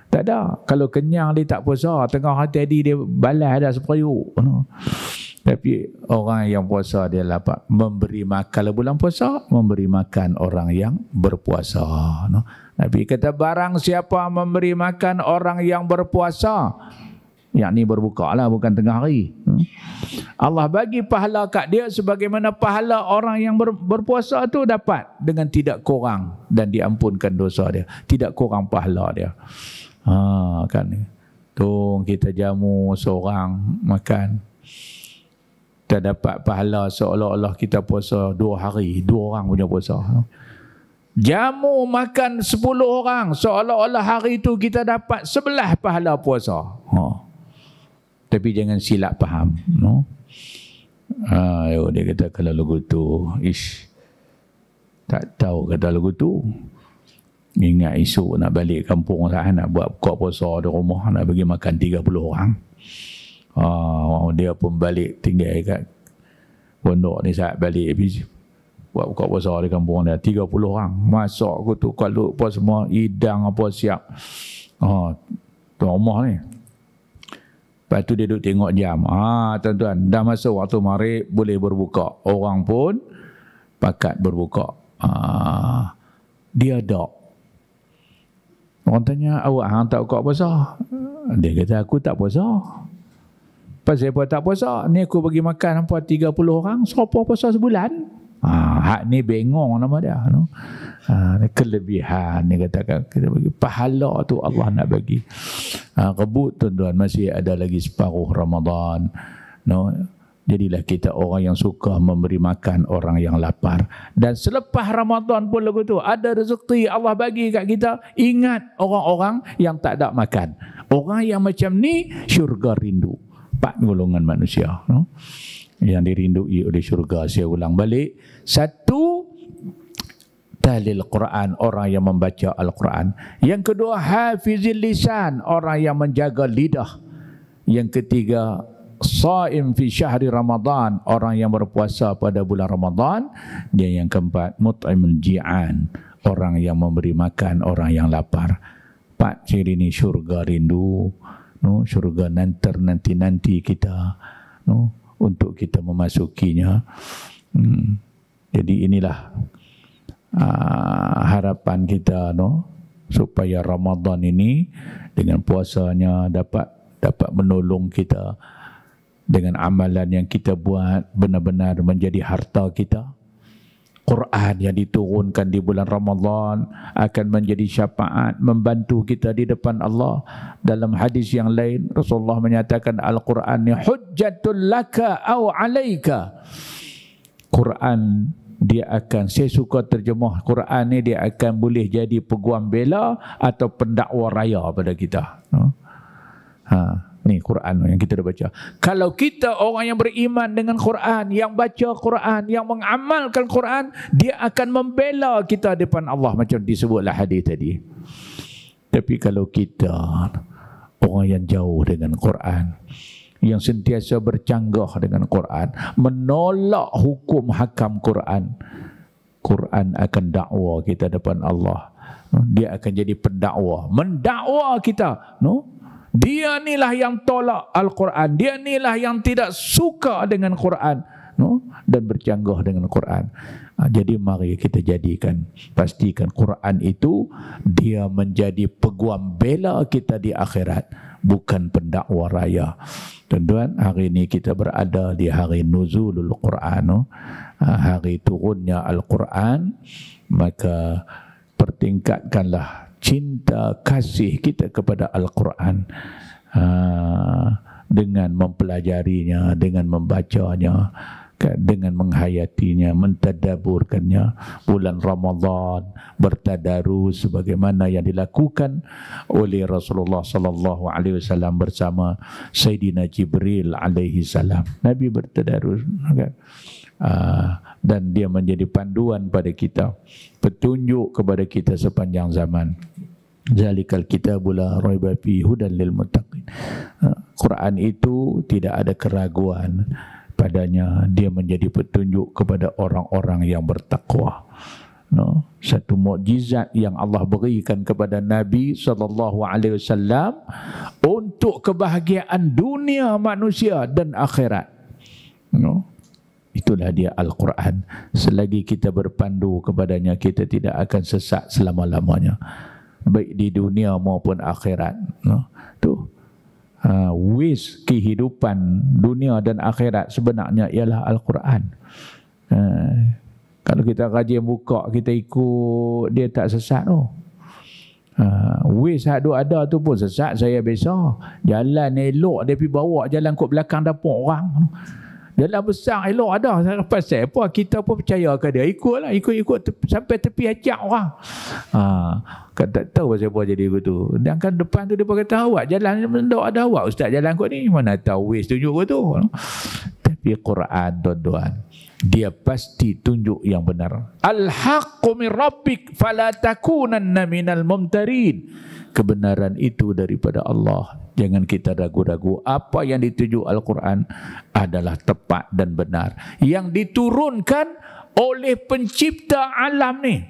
Tak ada. Kalau kenyang dia tak puasa, tengah hari tadi dia balas dah seperiuk. Tapi orang yang puasa dia lapar. Memberi makan, kalau bulan puasa, memberi makan orang yang berpuasa. Nabi kata, barang siapa memberi makan orang yang berpuasa, yang ni berbuka lah, bukan tengah hari, Allah bagi pahala kat dia sebagaimana pahala orang yang berpuasa tu dapat, dengan tidak kurang, dan diampunkan dosa dia, tidak kurang pahala dia. Kan tu kita jamu seorang makan, kita dapat pahala seolah-olah kita puasa 2 hari, 2 orang punya puasa. Jamu makan 10 orang, seolah-olah hari itu kita dapat 11 pahala puasa. Tapi jangan silap faham. Dia kata kalau lagu tu, tak tahu kata lagu tu. Ingat esok nak balik kampung lah, nak buat buka puasa di rumah, nak bagi makan 30 orang. Dia pun balik tinggal kat pondok ni, saat balik buat buka puasa di kampung dia 30 orang. Masak aku tu kalau apa semua, hidang apa siap. Tuan rumah ni. Lepas tu dia duduk tengok jam. Tuan-tuan, dah masa waktu maghrib boleh berbuka. Orang pun pakat berbuka. Dia tak. Orang tanya, awak hang tak buka puasa? Dia kata, aku tak puasa. Pasal apa tak puasa? Ni aku bagi makan hampa 30 orang, siapa puasa sebulan? Hak ni bengong nama dia. No? Kelebihan ni katakan, kita bagi pahala tu Allah nak bagi. Rebut tuan-tuan, masih ada lagi separuh Ramadan. No? Jadilah kita orang yang suka memberi makan orang yang lapar. Dan selepas Ramadan pun lagu tu, ada rezeki Allah bagi kat kita. Ingat orang-orang yang tak ada makan. Orang yang macam ni, syurga rindu. 4 golongan manusia. No? Yang dirindui oleh syurga. Saya ulang balik. 1, talil Quran, orang yang membaca Al-Quran. Yang kedua, hafizil lisan, orang yang menjaga lidah. Yang ketiga, saim fi syahri Ramadan, orang yang berpuasa pada bulan Ramadan. Dan yang keempat, mut'imul ji'an, orang yang memberi makan orang yang lapar. 4 ciri ni syurga rindu. No, syurga nanti kita, no, untuk kita memasukinya. Jadi inilah harapan kita, no, supaya Ramadan ini dengan puasanya dapat menolong kita, dengan amalan yang kita buat benar-benar menjadi harta kita. Quran yang diturunkan di bulan Ramadan akan menjadi syafaat, membantu kita di depan Allah. Dalam hadis yang lain, Rasulullah menyatakan Al-Quran ni hujjatul laka aw alaika. Quran dia akan, saya suka terjemah Quran ni, dia akan boleh jadi peguam bela atau pendakwa raya pada kita. Ni Quran yang kita dah baca. Kalau kita orang yang beriman dengan Quran, yang baca Quran, yang mengamalkan Quran, dia akan membela kita depan Allah, macam disebutlah hadis tadi. Tapi kalau kita orang yang jauh dengan Quran, yang sentiasa bercanggah dengan Quran, menolak hukum hakam Quran, Quran akan dakwa kita depan Allah. Dia akan jadi pendakwa, mendakwa kita, no? Dia inilah yang tolak Al-Quran. Dia inilah yang tidak suka dengan Quran, no? Dan bercanggah dengan Quran. Jadi mari kita jadikan, pastikan Quran itu dia menjadi peguam bela kita di akhirat, bukan pendakwa raya. Tuan-tuan, hari ini kita berada di hari nuzulul Quran, no? Hari turunnya Al-Quran. Maka pertingkatkanlah cinta kasih kita kepada Al-Quran dengan mempelajarinya, dengan membacanya, dengan menghayatinya, mentadaburkannya. Bulan Ramadan bertadarus sebagaimana yang dilakukan oleh Rasulullah sallallahu alaihi wasallam bersama Sayyidina Jibril alaihi salam. Nabi bertadarus, kan? Dan dia menjadi panduan pada kita, petunjuk kepada kita sepanjang zaman. Zalikal kitabul la raiba fihi hudan lil muttaqin. Quran itu tidak ada keraguan padanya, dia menjadi petunjuk kepada orang-orang yang bertakwa. No, satu mukjizat yang Allah berikan kepada Nabi sallallahu alaihi wasallam untuk kebahagiaan dunia manusia dan akhirat. No, itulah dia Al-Quran. Selagi kita berpandu kepadanya, kita tidak akan sesat selama-lamanya, baik di dunia maupun akhirat. No, tu wis kehidupan dunia dan akhirat sebenarnya ialah Al-Quran. Kalau kita rajin buka, kita ikut, dia tak sesat tu. Wis hak ada tu pun sesat. Saya biasa jalan elok, dia pergi bawa jalan kot belakang dapur orang. Jalan besar elok ada. Pasal apa? Kita pun percaya ke dia. Ikutlah, ikut sampai tepi acak orang. Kan tak tahu pasal apa jadi begitu. Dan kan depan tu dia kata, awak jalan ada awak ustaz jalan kot ni. Mana tahu wis tunjuk kot tu. Tapi Quran, tuan-tuan, dia pasti tunjuk yang benar. Al-haqqu min rabbik fala takunanna minal mumtarin. Kebenaran itu daripada Allah. Jangan kita ragu-ragu. Apa yang dituju Al-Quran adalah tepat dan benar. Yang diturunkan oleh pencipta alam ni.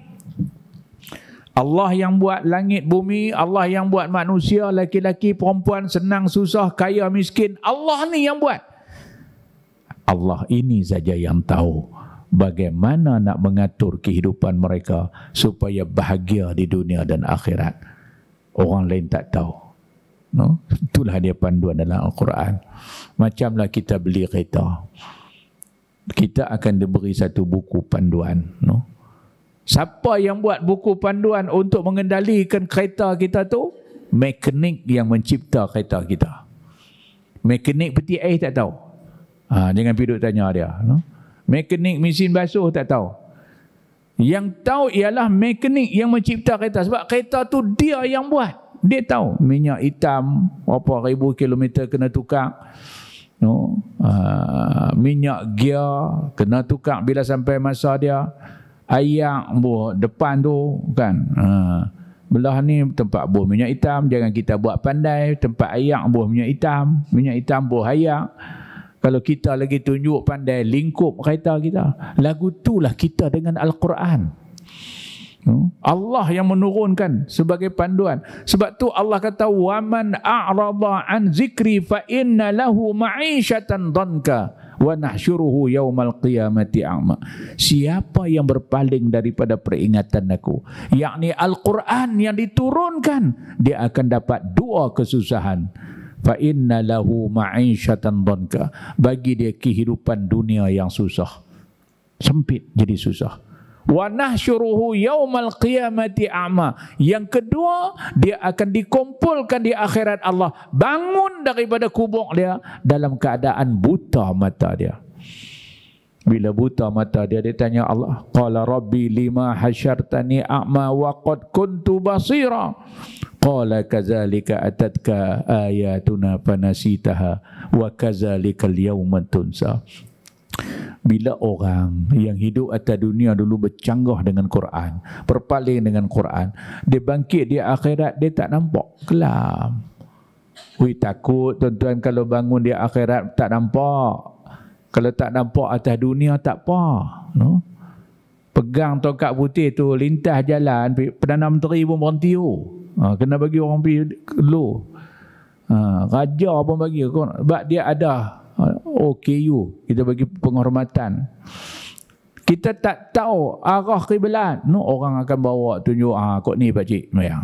Allah yang buat langit bumi, Allah yang buat manusia, laki-laki, perempuan, senang, susah, kaya, miskin. Allah ni yang buat. Allah ini saja yang tahu bagaimana nak mengatur kehidupan mereka supaya bahagia di dunia dan akhirat. Orang lain tak tahu. No? Itulah dia panduan dalam Al-Quran. Macamlah kita beli kereta. Kita akan diberi satu buku panduan. No? Siapa yang buat buku panduan untuk mengendalikan kereta kita tu? Mekanik yang mencipta kereta kita. Mekanik peti air tak tahu. Jangan pergi duk tanya dia. No? Mekanik mesin basuh tak tahu. Yang tahu ialah mekanik yang mencipta kereta. Sebab kereta tu dia yang buat. Dia tahu minyak hitam berapa ribu kilometer kena tukar. No? Minyak gear kena tukar bila sampai masa dia. Ayak depan tu kan. Belah ni tempat buah minyak hitam. Jangan kita buat pandai. Tempat ayak buah minyak hitam. Minyak hitam buah ayak. Kalau kita lagi tunjuk pandai lingkup kereta kita. Lagu itulah kita dengan Al-Quran. Allah yang menurunkan sebagai panduan. Sebab tu Allah kata, وَمَنْ أَعْرَضَ عَنْ ذِكْرِ فَإِنَّ لَهُ مَعِيشَةً ضَنْكَ وَنَحْشُرُهُ يَوْمَ الْقِيَامَةِ أَعْمَى. Siapa yang berpaling daripada peringatan aku, yakni Al-Quran yang diturunkan, dia akan dapat dua kesusahan. فَإِنَّ لَهُ مَعِيشَةً ضَنْكَ. Bagi dia kehidupan dunia yang susah. Sempit jadi susah. وَنَحْشُرُهُ يَوْمَ الْقِيَامَةِ أَعْمَى. Yang kedua, dia akan dikumpulkan di akhirat Allah. Bangun daripada kubur dia dalam keadaan buta mata dia. Bila buta mata dia, dia tanya Allah, Qala Rabbi lima hasyartani a'ma wa qad kuntu basira. Qala kazalika atatka ayatuna fanasitaha wa kazalikal yawma tunsa. Bila orang yang hidup atas dunia dulu bercanggah dengan Quran, berpaling dengan Quran, dia bangkit di akhirat, dia tak nampak, kelam. Takut tuan-tuan kalau bangun di akhirat tak nampak. Kalau tak nampak atas dunia tak apa, no? Pegang tongkat putih tu, lintas jalan, Perdana Menteri pun berhenti. Kena bagi orang pergi lu. Raja pun bagi. Sebab dia ada OKU, kita bagi penghormatan. Kita tak tahu arah kiblat, no, orang akan bawa tunjuk, kok ni pak cik mayang.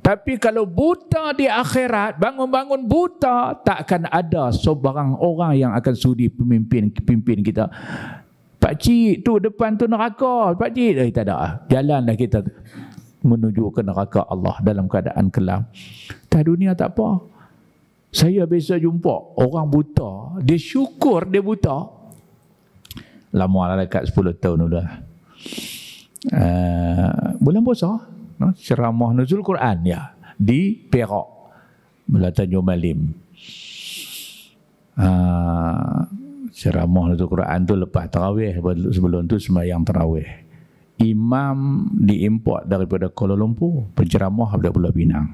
Tapi kalau buta di akhirat, bangun-bangun buta, takkan ada sebarang orang yang akan sudi pimpin kita. Pak cik tu depan tu neraka, pak cik tak ada. Jalanlah kita menuju ke neraka Allah dalam keadaan kelam. Tak dunia tak apa. Saya biasa jumpa orang buta, dia syukur dia buta. Lama lah, dekat 10 tahun dulu lah. Bulan puasa, no? Ceramah Nuzul Quran ya, di Perak, belah Tanjung Malim. Ceramah Nuzul Quran tu lepas tarawih, sebelum tu sembahyang tarawih. Imam diimport daripada Kuala Lumpur, penceramah daripada Pulau Pinang.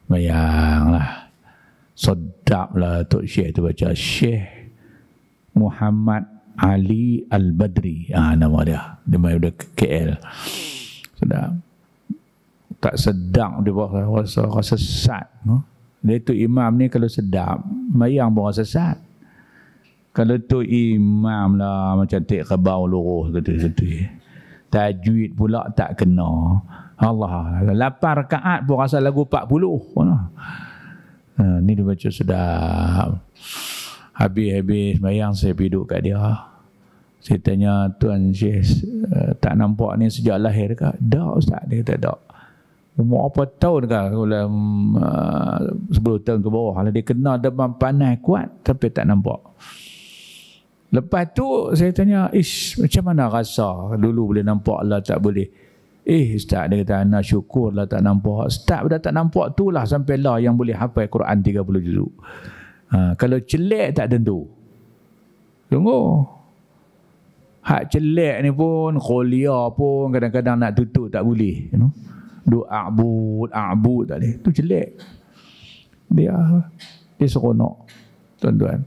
Bayanglah, sedaplah Tok Syekh tu baca, Syekh Muhammad Ali Al-Badri, nama dia daripada KL. Sedap. Tak sedap dia rasa sesat, no? Dia tu imam ni kalau sedap, mayang pun rasa sesat. Kalau tu imam lah macam tik kebau lurus gitu. Tajwid pula tak kena. Allah, 8 rakaat pun rasa lagu 40. Ni dia baca sedap. Habis mayang saya pergi duduk kat dia. Saya tanya, Tuan Syekh, tak nampak ni sejak lahir ke? Tak Ustaz, dia kata tak. Umur apa tahun ke? 10 tahun ke bawah. Dia kena demam panas kuat tapi tak nampak. Lepas tu saya tanya, macam mana rasa? Dulu boleh nampak lah, tak boleh. Ustaz, dia kata, ana syukurlah tak nampak. Start dah tak nampak tu lah sampai lah yang boleh hafal Quran 30 juzuk. Kalau celek tak tentu. Tunggu. Hak celek ni pun, kholia pun kadang-kadang nak tutup tak boleh. Doa a'bud tak boleh. Itu celek. Dia seronok, tuan-tuan.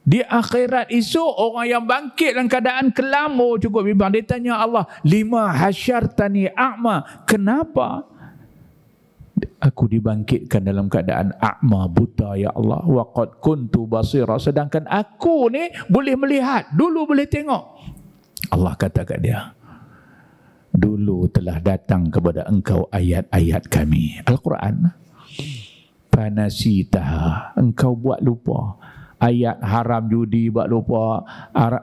Di akhirat esok, orang yang bangkit dalam keadaan kelam, cukup bimbang. Dia tanya Allah, lima hasyartani a'ma. Kenapa aku dibangkitkan dalam keadaan a'ma, buta, ya Allah? Wa qad kuntu basira. Sedangkan aku ni boleh melihat, dulu boleh tengok. Allah kata kat dia, dulu telah datang kepada engkau ayat-ayat kami, Al-Quran. Fanasitaha, engkau buat lupa. Ayat haram judi buat lupa,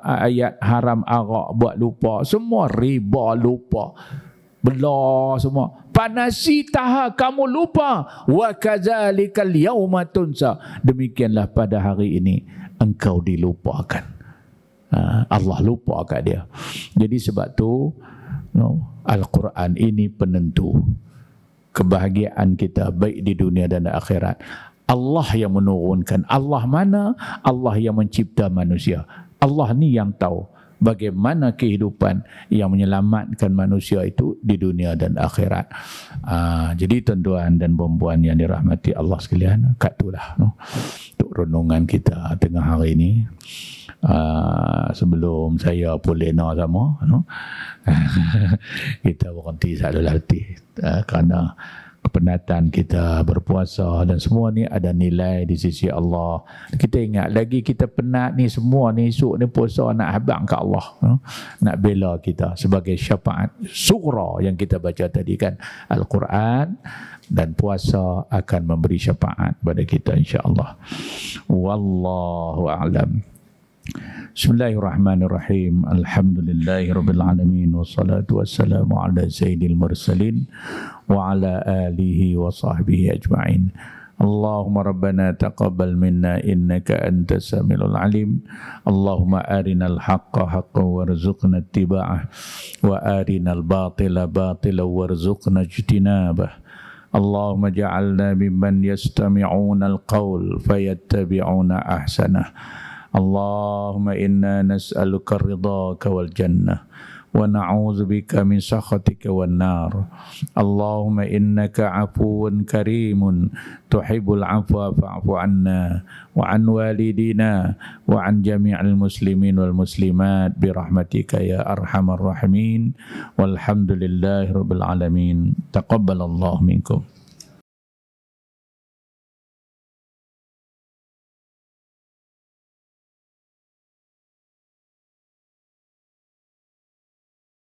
ayat haram arak buat lupa, semua riba lupa, bela semua. Fanasitaha, kamu lupa. Wa kadzalikal yauma tunsa, demikianlah pada hari ini engkau dilupakan. Allah lupa kat dia. Jadi sebab tu Al-Quran ini penentu kebahagiaan kita baik di dunia dan akhirat. Allah yang menurunkan. Allah mana? Allah yang mencipta manusia. Allah ni yang tahu bagaimana kehidupan yang menyelamatkan manusia itu di dunia dan akhirat. Jadi tuan-tuan dan puan-puan yang dirahmati Allah sekalian, kat itulah untuk renungan kita tengah hari ini. Sebelum saya pun lena sama, kita berhenti satu hati kerana kepenatan kita berpuasa dan semua ni ada nilai di sisi Allah. Kita ingat lagi, kita penat ni semua ni, esok ni puasa nak habang kat Allah, nak bela kita sebagai syafaat sughra yang kita baca tadi kan, Al-Quran dan puasa akan memberi syafaat pada kita insya-Allah. Wallahu a'lam. Bismillahirrahmanirrahim. Alhamdulillahirabbil alamin wassalatu wassalamu ala sayyidil mursalin wa ala alihi wa sahbihi ajma'in. Allahumma rabbana taqabbal minna innaka antas samiul alim. Allahumma arinal haqqa haqqan warzuqna ittiba'ah wa arinal batila batilan warzuqna ijtinabah. Allahumma ja'alna mimman yastami'una al-qawl fayattabi'una ahsanah. Allahumma inna nas'aluka ridhaka wal jannah wa na'udzu bika min sakhatika wan nar. Allahumma innaka 'afuwun karimun tuhibbul 'afwa fa'fu 'anna wa 'an walidina wa 'an jami'il muslimin wal muslimat bi rahmatika ya arhamar rahimin. Walhamdulillahirabbil alamin. Taqabbalallahu minkum.